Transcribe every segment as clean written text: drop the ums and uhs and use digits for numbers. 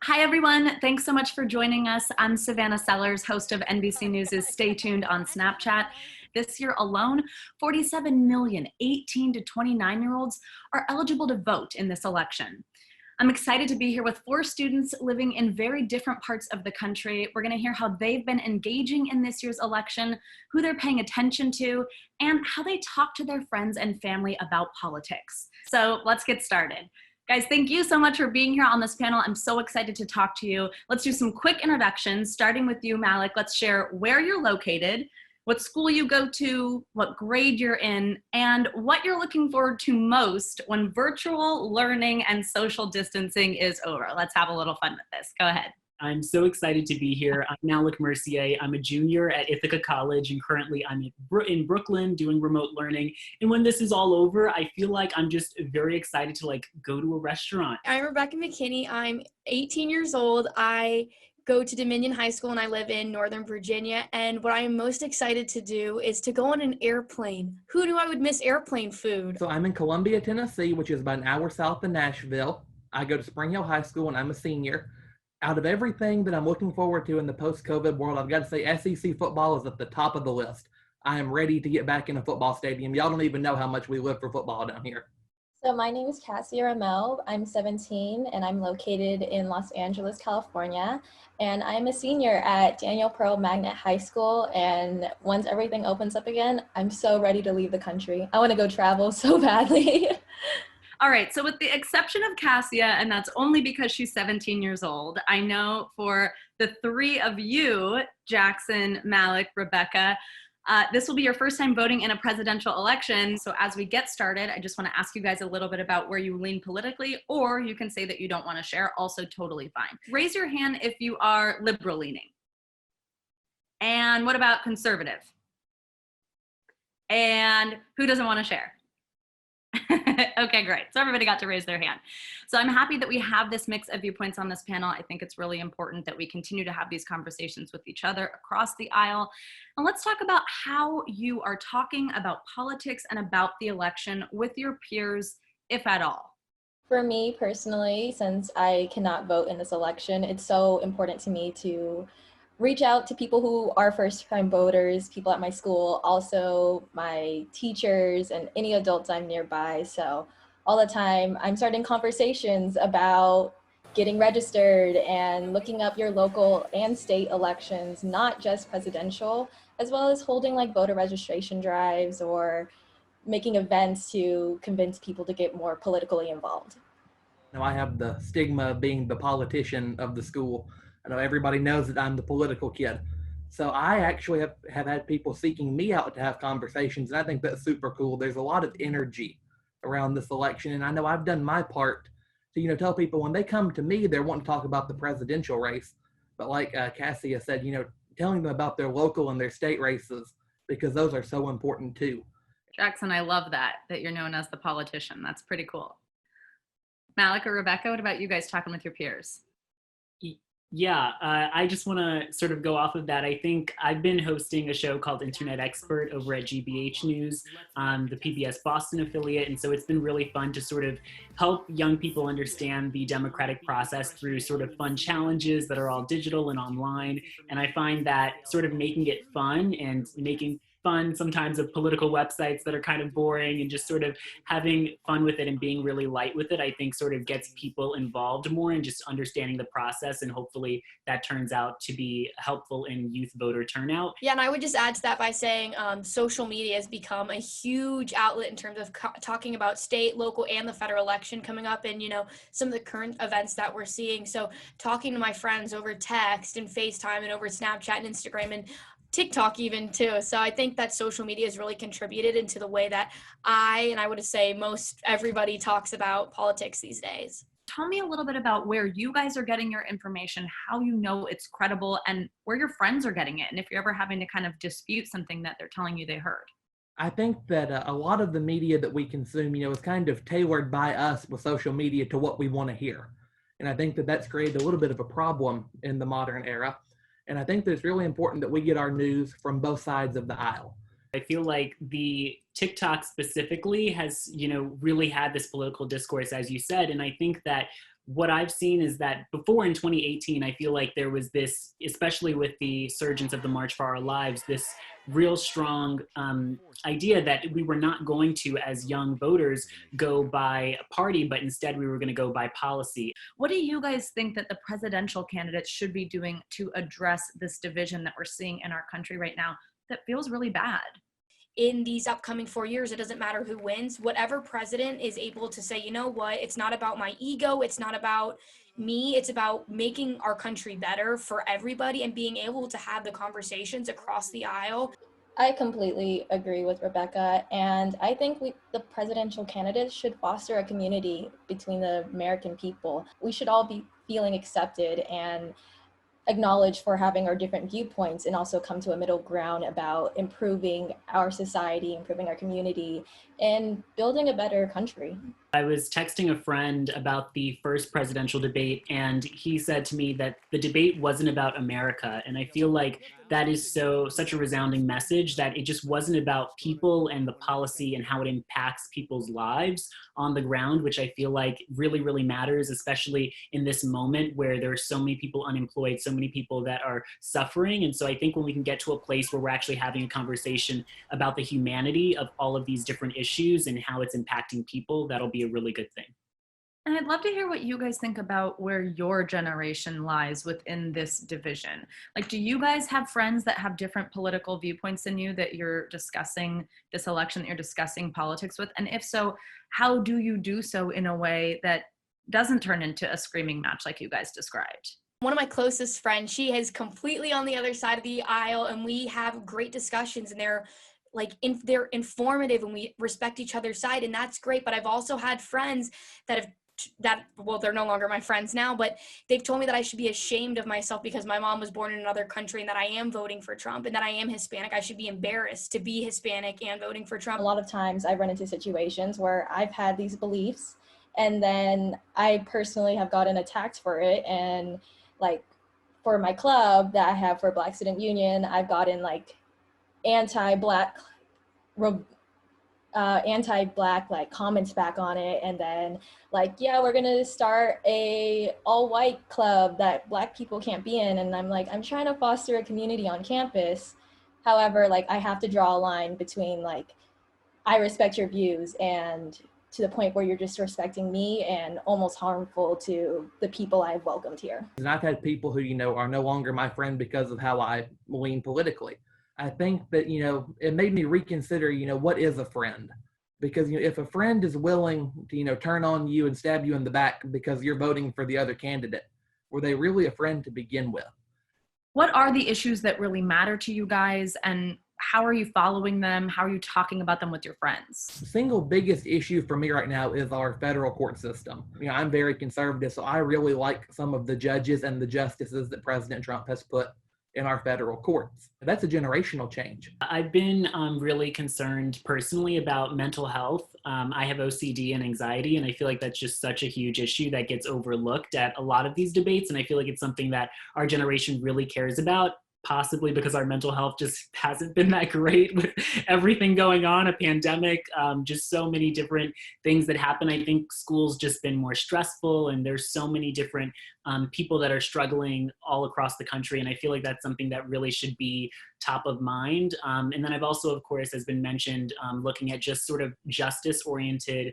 Hi, everyone. Thanks so much for joining us. I'm Savannah Sellers, host of NBC News' Stay Tuned on Snapchat. This year alone, 47 million 18 to 29-year-olds are eligible to vote in this election. I'm excited to be here with 4 students living in very different parts of the country. We're going to hear how they've been engaging in this year's election, who they're paying attention to, and how they talk to their friends and family about politics. So let's get started. Guys, thank you so much for being here on this panel. I'm so excited to talk to you. Let's do some quick introductions, starting with you, Malik. Let's share where you're located, what school you go to, what grade you're in, and what you're looking forward to most when virtual learning and social distancing is over. Let's have a little fun with this. Go ahead. I'm so excited to be here. I'm Malik Mercier. I'm a junior at Ithaca College, and currently I'm in Brooklyn doing remote learning. And when this is all over, I feel like I'm just very excited to go to a restaurant. I'm Rebecca McKinney. I'm 18 years old. I go to Dominion High School and I live in Northern Virginia. And what I am most excited to do is to go on an airplane. Who knew I would miss airplane food? So I'm in Columbia, Tennessee, which is about an hour south of Nashville. I go to Spring Hill High School and I'm a senior. Out of everything that I'm looking forward to in the post-COVID world, I've got to say SEC football is at the top of the list. I am ready to get back in a football stadium. Y'all don't even know how much we live for football down here. So my name is Cassia Ramel. I'm 17 and I'm located in Los Angeles, California. And I'm a senior at Daniel Pearl Magnet High School. And once everything opens up again, I'm so ready to leave the country. I want to go travel so badly. All right, so with the exception of Cassia, and that's only because she's 17 years old, I know for the 3 of you, Jackson, Malik, Rebecca, this will be your first time voting in a presidential election. So as we get started, I just want to ask you guys a little bit about where you lean politically, or you can say that you don't want to share, also totally fine. Raise your hand if you are liberal leaning. And what about conservative? And who doesn't want to share? Okay, great. So everybody got to raise their hand. So I'm happy that we have this mix of viewpoints on this panel. I think it's really important that we continue to have these conversations with each other across the aisle. And let's talk about how you are talking about politics and about the election with your peers, if at all. For me personally, since I cannot vote in this election, it's so important to me to reach out to people who are first-time voters, people at my school, also my teachers and any adults I'm nearby. So all the time I'm starting conversations about getting registered and looking up your local and state elections, not just presidential, as well as holding voter registration drives or making events to convince people to get more politically involved. Now I have the stigma of being the politician of the school. I know everybody knows that I'm the political kid. So I actually have had people seeking me out to have conversations, and I think that's super cool. There's a lot of energy around this election, and I know I've done my part to, tell people when they come to me, they're wanting to talk about the presidential race. But like Cassia said, telling them about their local and their state races, because those are so important too. Jackson, I love that you're known as the politician. That's pretty cool. Malik or Rebecca, what about you guys talking with your peers? Yeah, I just want to sort of go off of that. I think I've been hosting a show called Internet Expert over at GBH News, the PBS Boston affiliate. And so it's been really fun to sort of help young people understand the democratic process through sort of fun challenges that are all digital and online. And I find that sort of making it fun and making fun sometimes of political websites that are kind of boring and just sort of having fun with it and being really light with it, I think sort of gets people involved more in just understanding the process, and hopefully that turns out to be helpful in youth voter turnout. Yeah, and I would just add to that by saying social media has become a huge outlet in terms of talking about state, local, and the federal election coming up, and some of the current events that we're seeing. So talking to my friends over text and FaceTime and over Snapchat and Instagram and TikTok even too. So I think that social media has really contributed into the way that I would say most everybody talks about politics these days. Tell me a little bit about where you guys are getting your information, how you know it's credible, and where your friends are getting it, and if you're ever having to kind of dispute something that they're telling you they heard. I think that a lot of the media that we consume, is kind of tailored by us with social media to what we want to hear. And I think that that's created a little bit of a problem in the modern era. And I think that it's really important that we get our news from both sides of the aisle. I feel like the TikTok specifically has, really had this political discourse, as you said. And I think that what I've seen is that before in 2018, I feel like there was this, especially with the surgence of the March for Our Lives, this real strong idea that we were not going to, as young voters, go by a party, but instead we were going to go by policy. What do you guys think that the presidential candidates should be doing to address this division that we're seeing in our country right now that feels really bad? In these upcoming 4 years, it doesn't matter who wins. Whatever president is able to say, you know what, it's not about my ego, it's not about me, it's about making our country better for everybody and being able to have the conversations across the aisle. I completely agree with Rebecca, and I think the presidential candidates should foster a community between the American people. We should all be feeling accepted and acknowledged for having our different viewpoints, and also come to a middle ground about improving our society, improving our community, and building a better country. I was texting a friend about the first presidential debate, and he said to me that the debate wasn't about America. And I feel like that is such a resounding message, that it just wasn't about people and the policy and how it impacts people's lives on the ground, which I feel like really, really matters, especially in this moment where there are so many people unemployed, so many people that are suffering. And so I think when we can get to a place where we're actually having a conversation about the humanity of all of these different issues and how it's impacting people, that'll be a really good thing. And I'd love to hear what you guys think about where your generation lies within this division. Like, do you guys have friends that have different political viewpoints than you that you're discussing this election, that you're discussing politics with? And if so, how do you do so in a way that doesn't turn into a screaming match like you guys described? One of my closest friends, she is completely on the other side of the aisle, and we have great discussions, and they're informative, and we respect each other's side, and that's great. But I've also had friends they're no longer my friends now, but they've told me that I should be ashamed of myself because my mom was born in another country and that I am voting for Trump and that I am Hispanic. I should be embarrassed to be Hispanic and voting for Trump. A lot of times I run into situations where I've had these beliefs, and then I personally have gotten attacked for it. And like for my club that I have for Black Student Union, I've gotten like anti-Black like comments back on it, and then like, yeah, we're gonna start a all-white club that Black people can't be in, and I'm like, I'm trying to foster a community on campus. However, like, I have to draw a line between like, I respect your views, and to the point where you're disrespecting me and almost harmful to the people I've welcomed here. And I've had people who, are no longer my friend because of how I lean politically. I think that, it made me reconsider, what is a friend? Because, if a friend is willing to, turn on you and stab you in the back because you're voting for the other candidate, were they really a friend to begin with? What are the issues that really matter to you guys, and how are you following them? How are you talking about them with your friends? The single biggest issue for me right now is our federal court system. I'm very conservative, so I really like some of the judges and the justices that President Trump has put in our federal courts. That's a generational change. I've been really concerned personally about mental health. I have OCD and anxiety, and I feel like that's just such a huge issue that gets overlooked at a lot of these debates. And I feel like it's something that our generation really cares about, possibly because our mental health just hasn't been that great with everything going on, a pandemic, just so many different things that happen. I think school's just been more stressful, and there's so many different people that are struggling all across the country. And I feel like that's something that really should be top of mind. And then I've also, of course, as been mentioned, looking at just sort of justice-oriented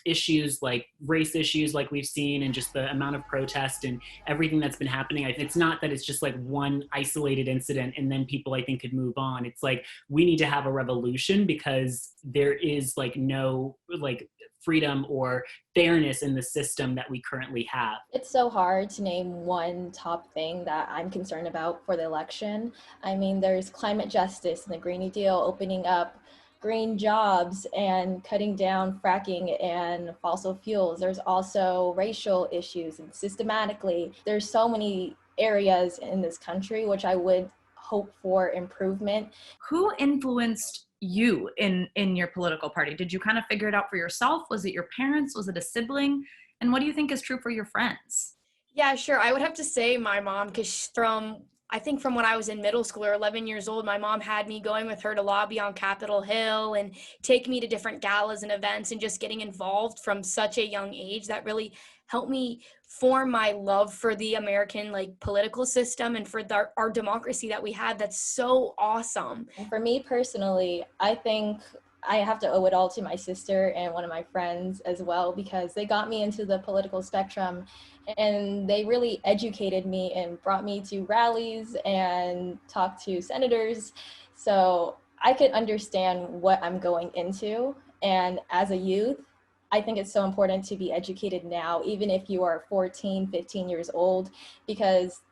issues like race issues like we've seen, and just the amount of protest and everything that's been happening. It's not that it's just like one isolated incident and then people, I think, could move on. It's like we need to have a revolution because there is like no like freedom or fairness in the system that we currently have. It's so hard to name one top thing that I'm concerned about for the election. I mean, there's climate justice and the Green New Deal, opening up green jobs and cutting down fracking and fossil fuels. There's also racial issues, and systematically, there's so many areas in this country which I would hope for improvement. Who influenced you in your political party? Did you kind of figure it out for yourself? Was it your parents? Was it a sibling? And what do you think is true for your friends? Yeah, sure. I would have to say my mom, because I think from when I was in middle school or 11 years old, my mom had me going with her to lobby on Capitol Hill and take me to different galas and events, and just getting involved from such a young age that really helped me form my love for the American like political system and for our democracy that we have. That's so awesome. And for me personally, I think I have to owe it all to my sister and one of my friends as well, because they got me into the political spectrum and they really educated me and brought me to rallies and talked to senators. So I could understand what I'm going into. And as a youth, I think it's so important to be educated now, even if you are 14, 15 years old, because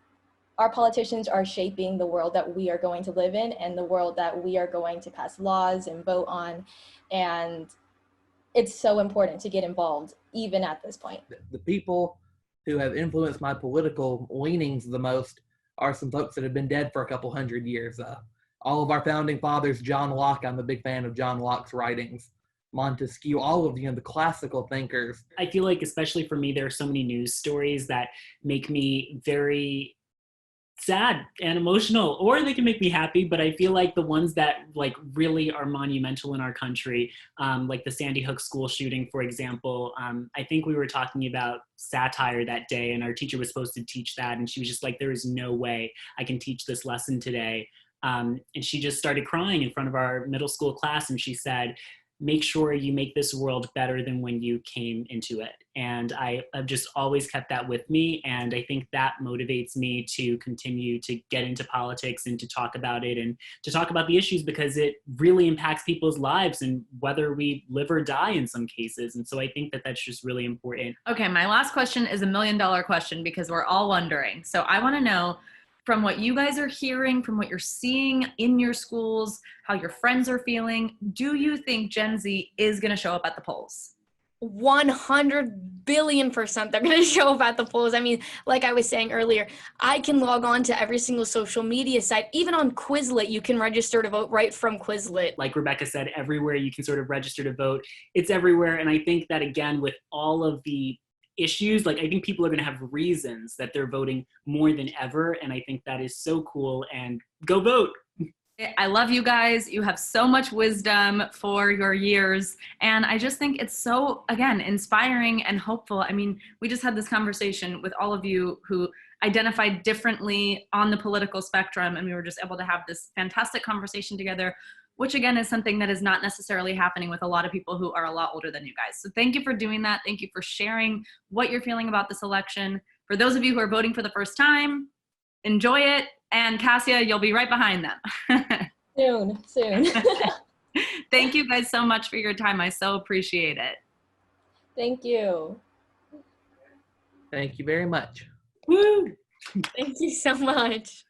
our politicians are shaping the world that we are going to live in and the world that we are going to pass laws and vote on. And it's so important to get involved, even at this point. The people who have influenced my political leanings the most are some folks that have been dead for a couple hundred years. All of our founding fathers, John Locke, I'm a big fan of John Locke's writings. Montesquieu, all of the classical thinkers. I feel like, especially for me, there are so many news stories that make me very sad and emotional, or they can make me happy, but I feel like the ones that like really are monumental in our country, like the Sandy Hook school shooting, for example. I think we were talking about satire that day, and our teacher was supposed to teach that, and she was just like, there is no way I can teach this lesson today. And she just started crying in front of our middle school class, and she said, make sure you make this world better than when you came into it. And I've just always kept that with me. And I think that motivates me to continue to get into politics and to talk about it and to talk about the issues, because it really impacts people's lives and whether we live or die in some cases. And so I think that that's just really important. Okay, my last question is $1 million question, because we're all wondering. So I want to know, from what you guys are hearing, from what you're seeing in your schools, how your friends are feeling, do you think Gen Z is going to show up at the polls? 100 billion% they're going to show up at the polls. I mean, like I was saying earlier, I can log on to every single social media site. Even on Quizlet, you can register to vote right from Quizlet. Like Rebecca said, everywhere you can sort of register to vote. It's everywhere. And I think that, again, with all of the issues, like I think people are going to have reasons that they're voting more than ever. And I think that is so cool. And go vote. I love you guys. You have so much wisdom for your years. And I just think it's so, again, inspiring and hopeful. I mean, we just had this conversation with all of you who identified differently on the political spectrum, and we were just able to have this fantastic conversation together, which again is something that is not necessarily happening with a lot of people who are a lot older than you guys. So thank you for doing that. Thank you for sharing what you're feeling about this election. For those of you who are voting for the first time, enjoy it. And Cassia, you'll be right behind them. Soon. Thank you guys so much for your time. I so appreciate it. Thank you. Thank you very much. Woo! Thank you so much.